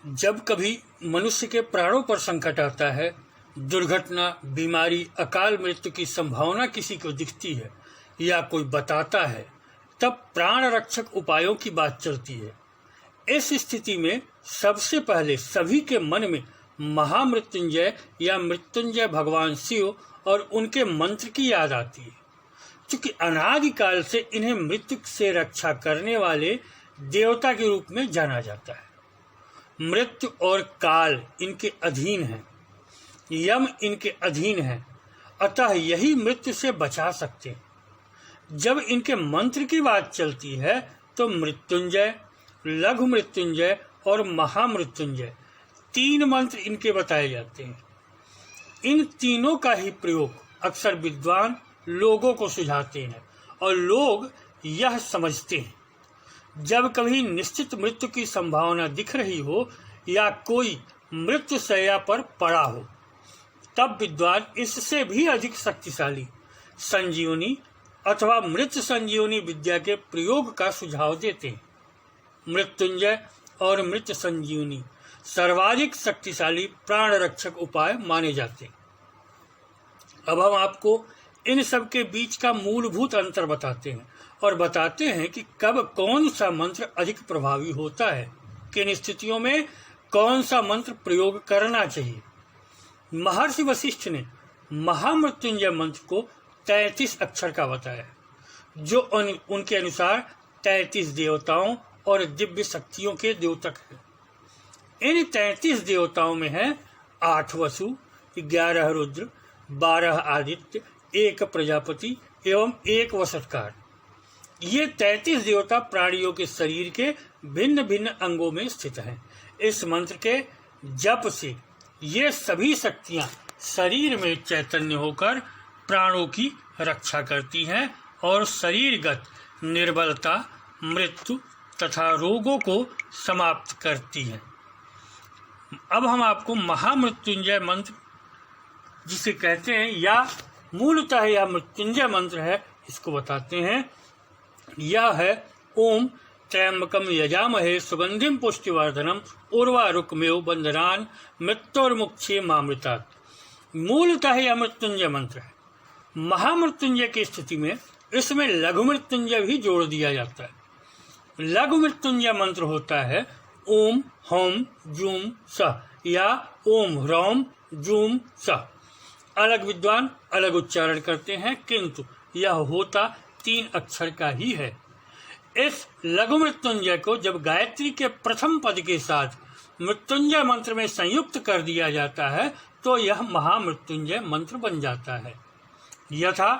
जब कभी मनुष्य के प्राणों पर संकट आता है, दुर्घटना, बीमारी, अकाल मृत्यु की संभावना किसी को दिखती है या कोई बताता है, तब प्राण रक्षक उपायों की बात चलती है। इस स्थिति में सबसे पहले सभी के मन में महामृत्युंजय या मृत्युंजय भगवान शिव और उनके मंत्र की याद आती है, क्योंकि अनादिकाल से इन्हें मृत्यु से रक्षा करने वाले देवता के रूप में जाना जाता है। मृत्यु और काल इनके अधीन है, यम इनके अधीन है, अतः यही मृत्यु से बचा सकते हैं। जब इनके मंत्र की बात चलती है तो मृत्युंजय, लघु मृत्युंजय और महामृत्युंजय तीन मंत्र इनके बताए जाते हैं। इन तीनों का ही प्रयोग अक्सर विद्वान लोगों को सुझाते हैं और लोग यह समझते हैं, जब कभी निश्चित मृत्यु की संभावना दिख रही हो या कोई मृत्यु शैया पर पड़ा हो, तब विद्वान इससे भी अधिक शक्तिशाली संजीवनी अथवा मृत्यु संजीवनी विद्या के प्रयोग का सुझाव देते हैं। मृत्युंजय और मृत्यु संजीवनी सर्वाधिक शक्तिशाली प्राण रक्षक उपाय माने जाते हैं। अब हम आपको इन सब के बीच का मूलभूत अंतर बताते हैं और बताते हैं कि कब कौन सा मंत्र अधिक प्रभावी होता है, किन स्थितियों में कौन सा मंत्र प्रयोग करना चाहिए। महर्षि वशिष्ठ ने महामृत्युंजय मंत्र को 33 अक्षर का बताया, जो उनके अनुसार 33 देवताओं और दिव्य शक्तियों के द्योतक है। इन 33 देवताओं में है 8 वसु, 11 रुद्र, 12 आदित्य, 1 प्रजापति एवं 1 वसत्कार। ये 33 देवता प्राणियों के शरीर के भिन्न भिन्न अंगों में स्थित हैं। इस मंत्र के जप से ये सभी शक्तियां शरीर में चैतन्य होकर प्राणों की रक्षा करती हैं और शरीरगत निर्बलता, मृत्यु तथा रोगों को समाप्त करती हैं। अब हम आपको महामृत्युंजय मंत्र, जिसे कहते हैं या मूलतः यह मृत्युंजय मंत्र है, इसको बताते हैं। यह है ओम त्र्यंबकम यजामहे सुगंधिम पुष्टिवर्धनम उर्वारुकमेव बंधनान मृत्योर्मुक्षे मामृतात्। मूलतः यह मृत्युंजय मंत्र है। महामृत्युंजय की स्थिति में इसमें लघु मृत्युंजय भी जोड़ दिया जाता है। लघु मृत्युंजय मंत्र होता है ओम हम जूम सह या ओम ह्रौम जूम सह। अलग विद्वान अलग उच्चारण करते हैं, किंतु यह होता 3 अक्षर का ही है। इस लघु मृत्युंजय को जब गायत्री के प्रथम पद के साथ मृत्युंजय मंत्र में संयुक्त कर दिया जाता है तो यह महामृत्युंजय मंत्र बन जाता है। यथा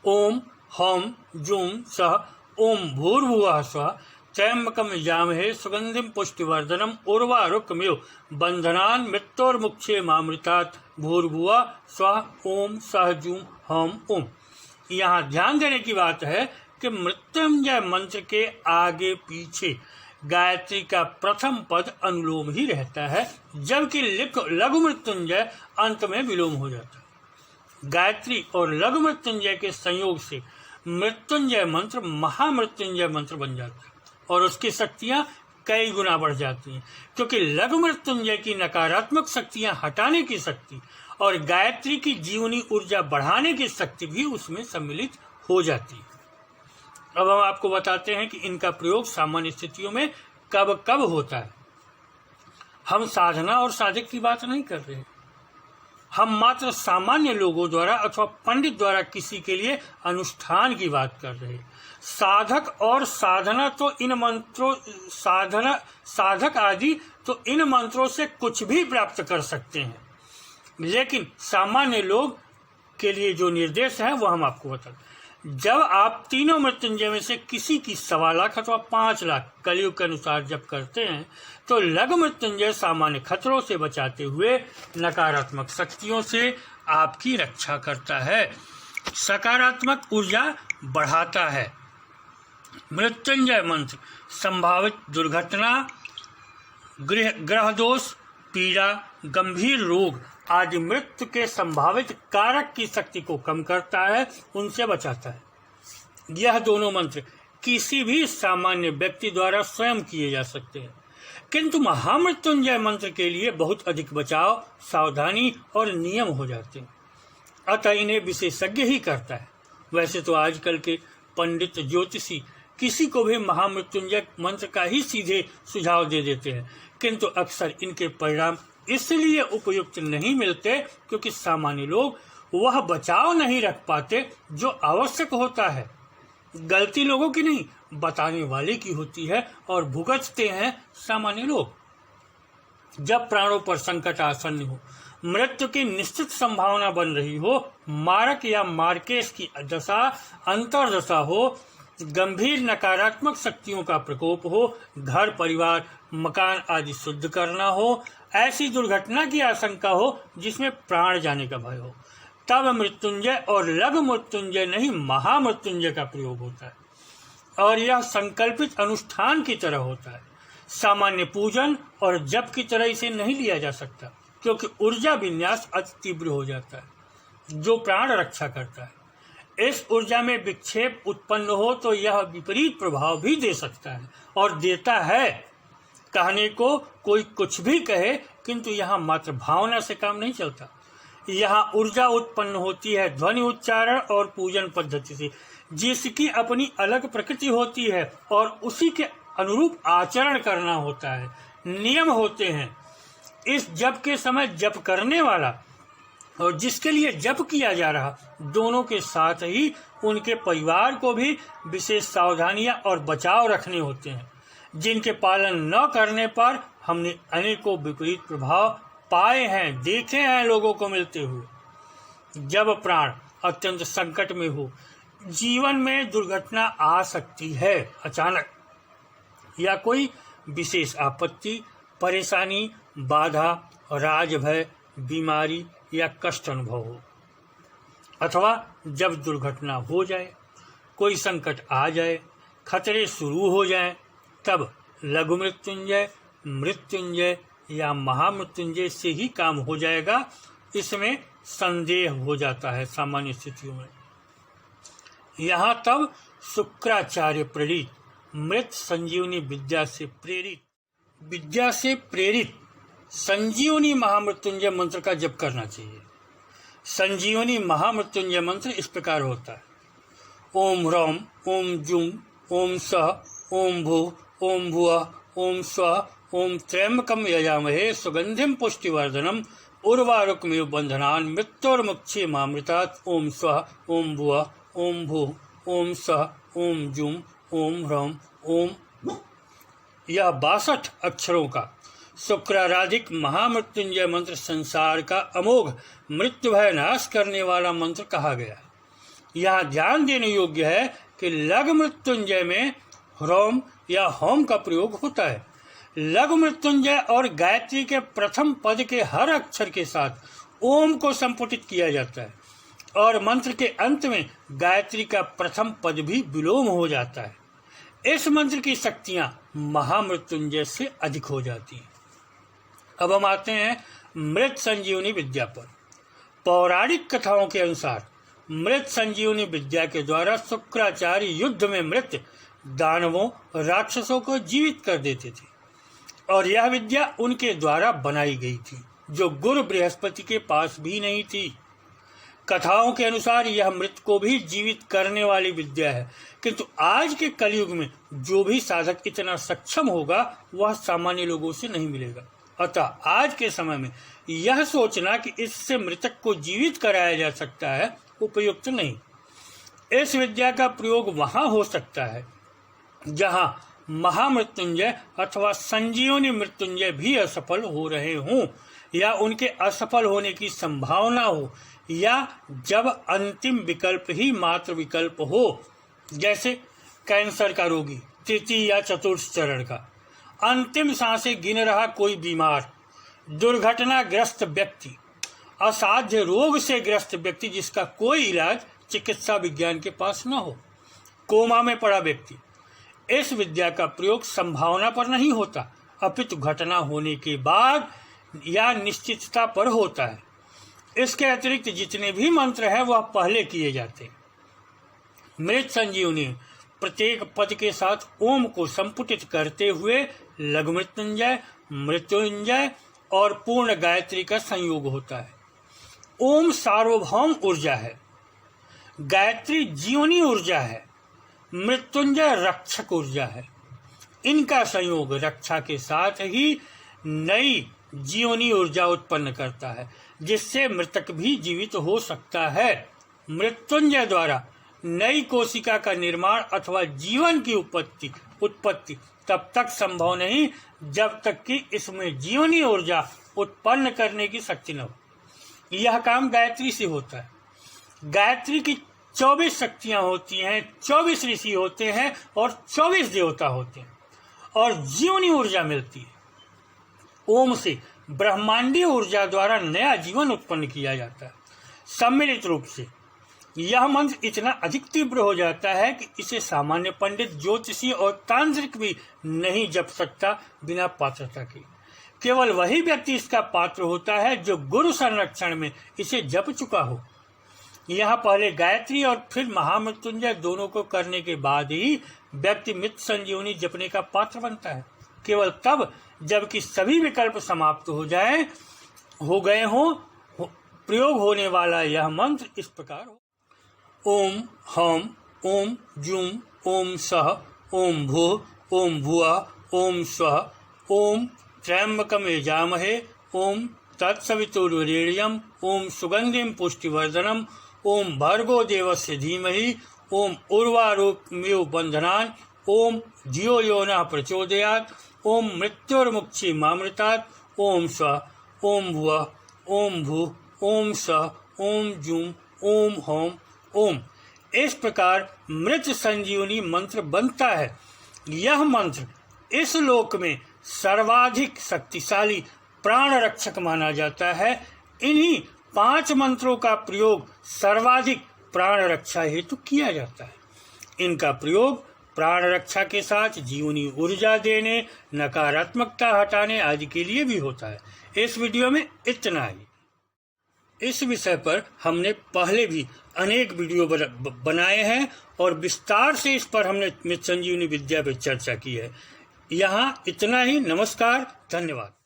ओम हम जूम सह ओम भूर्भुवः स्वः त्र्यंबकम यजामहे सुगंधिम पुष्टिवर्धनम उर्वारुकमेव बंधनान मृत्योर्मुक्षे मामृतात् भूर्भुवः स्वः ओम सह जूम हम ओम। यहाँ ध्यान देने की बात है कि मृत्युंजय मंत्र के आगे पीछे गायत्री का प्रथम पद अनुलोम ही रहता है, जबकि लघु मृत्युंजय अंत में विलोम हो जाता है। गायत्री और लघु मृत्युंजय के संयोग से मृत्युंजय मंत्र महामृत्युंजय मंत्र बन जाता है और उसकी शक्तियां कई गुना बढ़ जाती हैं, क्योंकि लघु मृत्युंजय की नकारात्मक शक्तियां हटाने की शक्ति और गायत्री की जीवनी ऊर्जा बढ़ाने की शक्ति भी उसमें सम्मिलित हो जाती है। अब हम आपको बताते हैं कि इनका प्रयोग सामान्य स्थितियों में कब कब होता है। हम साधना और साधक की बात नहीं कर रहे हैं, हम मात्र सामान्य लोगों द्वारा अथवा पंडित द्वारा किसी के लिए अनुष्ठान की बात कर रहे हैं। साधक और साधना तो इन मंत्रों साधक आदि तो इन मंत्रों से कुछ भी प्राप्त कर सकते हैं, लेकिन सामान्य लोग के लिए जो निर्देश है वह हम आपको बताते हैं। जब आप तीनों मृत्युंजय में से किसी की 1.25 लाख अथवा 5 लाख कलयुग के अनुसार जब करते हैं तो लघु मृत्युंजय सामान्य खतरों से बचाते हुए नकारात्मक शक्तियों से आपकी रक्षा करता है, सकारात्मक ऊर्जा बढ़ाता है। मृत्युंजय मंत्र संभावित दुर्घटना, ग्रह दोष, पीड़ा, गंभीर रोग आदि मृत्यु के संभावित कारक की शक्ति को कम करता है, उनसे बचाता है। यह दोनों मंत्र किसी भी सामान्य व्यक्ति द्वारा स्वयं किए जा सकते हैं। किंतु महामृत्युंजय मंत्र के लिए बहुत अधिक बचाव, सावधानी और नियम हो जाते हैं, अतः इन्हें विशेषज्ञ ही करता है। वैसे तो आजकल के पंडित ज्योतिषी किसी को भी महामृत्युंजय मंत्र का ही सीधे सुझाव दे देते हैं, किंतु अक्सर इनके परिणाम इसलिए उपयुक्त नहीं मिलते क्योंकि सामान्य लोग वह बचाव नहीं रख पाते जो आवश्यक होता है। गलती लोगों की नहीं, बताने वाले की होती है और भुगतते हैं सामान्य लोग। जब प्राणों पर संकट आसन्न हो, मृत्यु की निश्चित संभावना बन रही हो, मारक या मार्केश की दशा अंतर्दशा हो, गंभीर नकारात्मक शक्तियों का प्रकोप हो, घर परिवार मकान आदि शुद्ध करना हो, ऐसी दुर्घटना की आशंका हो जिसमें प्राण जाने का भय हो, तब मृत्युंजय और लघु मृत्युंजय नहीं महामृत्युंजय का प्रयोग होता है। और यह संकल्पित अनुष्ठान की तरह होता है, सामान्य पूजन और जप की तरह इसे नहीं लिया जा सकता, क्योंकि ऊर्जा विन्यास अति तीव्र हो जाता है जो प्राण रक्षा करता है। इस ऊर्जा में विक्षेप उत्पन्न हो तो यह विपरीत प्रभाव भी दे सकता है और देता है। कहने को कोई कुछ भी कहे, किंतु यहाँ मात्र भावना से काम नहीं चलता। यहाँ ऊर्जा उत्पन्न होती है ध्वनि उच्चारण और पूजन पद्धति से, जिसकी अपनी अलग प्रकृति होती है और उसी के अनुरूप आचरण करना होता है। नियम होते हैं। इस जप के समय जप करने वाला और जिसके लिए जप किया जा रहा, दोनों के साथ ही उनके परिवार को भी विशेष सावधानियां और बचाव रखने होते हैं, जिनके पालन न करने पर हमने अनेकों विपरीत प्रभाव पाए हैं, देखे हैं लोगों को मिलते हुए। जब प्राण अत्यंत संकट में हो, जीवन में दुर्घटना आ सकती है, अचानक या कोई विशेष आपत्ति, परेशानी, बाधा, राजभय, बीमारी या कष्ट अनुभव हो, अथवा जब दुर्घटना हो जाए, कोई संकट आ जाए, खतरे शुरू हो जाएं, तब लघु मृत्युंजय, मृत्युंजय या महामृत्युंजय से ही काम हो जाएगा, इसमें संदेह हो जाता है सामान्य स्थितियों में। यहाँ तब शुक्राचार्य प्रेरित मृत संजीवनी विद्या से प्रेरित संजीवनी महामृत्युंजय मंत्र का जप करना चाहिए। संजीवनी महामृत्युंजय मंत्र इस प्रकार होता है: ओम ह्रौम, ओम जुम, ओम सः, ओम भूः, ओम भुवः, ओम स्वः, ओम त्र्यंबकं यजामहे सुगंधिं पुष्टिवर्धनम् उर्वारुकमिव बंधनान् मृत्योर्मुक्षीयमामृतात्। ओम स्वः, ओम भुवः, ओम भूः, ओम सः, ओम जुम, ओम ह्रौम, ओम। यह 62 अक्षरों का शुक्राराधिक महामृत्युंजय मंत्र संसार का अमोघ मृत्यु भय नाश करने वाला मंत्र कहा गया। यहाँ ध्यान देने योग्य है कि लघु मृत्युंजय में ह्रौम या होम का प्रयोग होता है। लघु मृत्युंजय और गायत्री के प्रथम पद के हर अक्षर के साथ ओम को संपुटित किया जाता है और मंत्र के अंत में गायत्री का प्रथम पद भी विलोम हो जाता है। इस मंत्र की शक्तियां महामृत्युंजय से अधिक हो जाती हैं। अब हम आते हैं मृत संजीवनी विद्या पर। पौराणिक कथाओं के अनुसार मृत संजीवनी विद्या के द्वारा शुक्राचार्य युद्ध में मृत दानवों, राक्षसों को जीवित कर देते थे और यह विद्या उनके द्वारा बनाई गई थी, जो गुरु बृहस्पति के पास भी नहीं थी। कथाओं के अनुसार यह मृत को भी जीवित करने वाली विद्या है, किंतु आज के कलयुग में जो भी साधक इतना सक्षम होगा वह सामान्य लोगों से नहीं मिलेगा। अतः आज के समय में यह सोचना कि इससे मृतक को जीवित कराया जा सकता है उपयुक्त नहीं। इस विद्या का प्रयोग वहां हो सकता है जहां महामृत्युंजय अथवा संजीवनी मृत्युंजय भी असफल हो रहे हों या उनके असफल होने की संभावना हो, या जब अंतिम विकल्प ही मात्र विकल्प हो, जैसे कैंसर का रोगी तृतीय या चतुर्थ चरण का, अंतिम सांसें गिन रहा कोई बीमार, दुर्घटनाग्रस्त व्यक्ति, असाध्य रोग से ग्रस्त व्यक्ति जिसका कोई इलाज चिकित्सा विज्ञान के पास न हो, कोमा में पड़ा व्यक्ति। इस विद्या का प्रयोग संभावना पर नहीं होता, अपितु घटना होने के बाद या निश्चितता पर होता है। इसके अतिरिक्त जितने भी मंत्र हैं वह पहले किए जाते हैं। मृत संजीवनी प्रत्येक पद के साथ ओम को संपुटित करते हुए लघु मृत्युंजय, मृत्युंजय और पूर्ण गायत्री का संयोग होता है। ओम सार्वभौम ऊर्जा है, गायत्री जीवनी ऊर्जा है, मृत्युंजय रक्षक ऊर्जा है। इनका संयोग रक्षा के साथ ही नई जीवनी ऊर्जा उत्पन्न करता है, जिससे मृतक भी जीवित हो सकता है। मृत्युंजय द्वारा नई कोशिका का निर्माण अथवा जीवन की उत्पत्ति तब तक संभव नहीं जब तक कि इसमें जीवनी ऊर्जा उत्पन्न करने की शक्ति न हो। यह काम गायत्री से होता है। गायत्री की 24 शक्तियां होती हैं, 24 ऋषि होते हैं और 24 देवता होते हैं और जीवनी ऊर्जा मिलती है। ओम से ब्रह्मांडीय ऊर्जा द्वारा नया जीवन उत्पन्न किया जाता है। सम्मिलित रूप से यह मंत्र इतना अधिक तीव्र हो जाता है कि इसे सामान्य पंडित, ज्योतिषी और तांत्रिक भी नहीं जप सकता बिना पात्रता के। केवल वही व्यक्ति इसका पात्र होता है जो गुरु संरक्षण में इसे जप चुका हो। यहाँ पहले गायत्री और फिर महामृत्युंजय दोनों को करने के बाद ही व्यक्ति मृत संजीवनी जपने का पात्र बनता है। केवल तब जबकि सभी विकल्प समाप्त हो गए हों प्रयोग होने वाला यह मंत्र इस प्रकार हो। ओम हम ओम जूम ओम सह ओम भूः ओम भुवः ओम स्वः ओम त्र्यंबकम यजामहे ओम तत्सवितुर्वरेण्यम ओम सुगंधिम पुष्टिवर्धनम ओम भर्गो देवस्य धीमहि ओम उर्वारुकमिव बंधनान् ओम धियो यो नः प्रचोदयात् ओम मृत्युर्मुक्षी मामृतात् ओम स्वः ओम भुवः ओम भूः ओम सह ओम जूम ओम होम ओम। इस प्रकार मृत संजीवनी मंत्र बनता है। यह मंत्र इस लोक में सर्वाधिक शक्तिशाली प्राण रक्षक माना जाता है। इन्हीं 5 मंत्रों का प्रयोग सर्वाधिक प्राण रक्षा हेतु किया जाता है। इनका प्रयोग प्राण रक्षा के साथ जीवनी ऊर्जा देने, नकारात्मकता हटाने आदि के लिए भी होता है। इस वीडियो में इतना ही। इस विषय पर हमने पहले भी अनेक वीडियो बनाए हैं और विस्तार से इस पर हमने मृत संजीवनी विद्या पर चर्चा की है। यहाँ इतना ही। नमस्कार, धन्यवाद।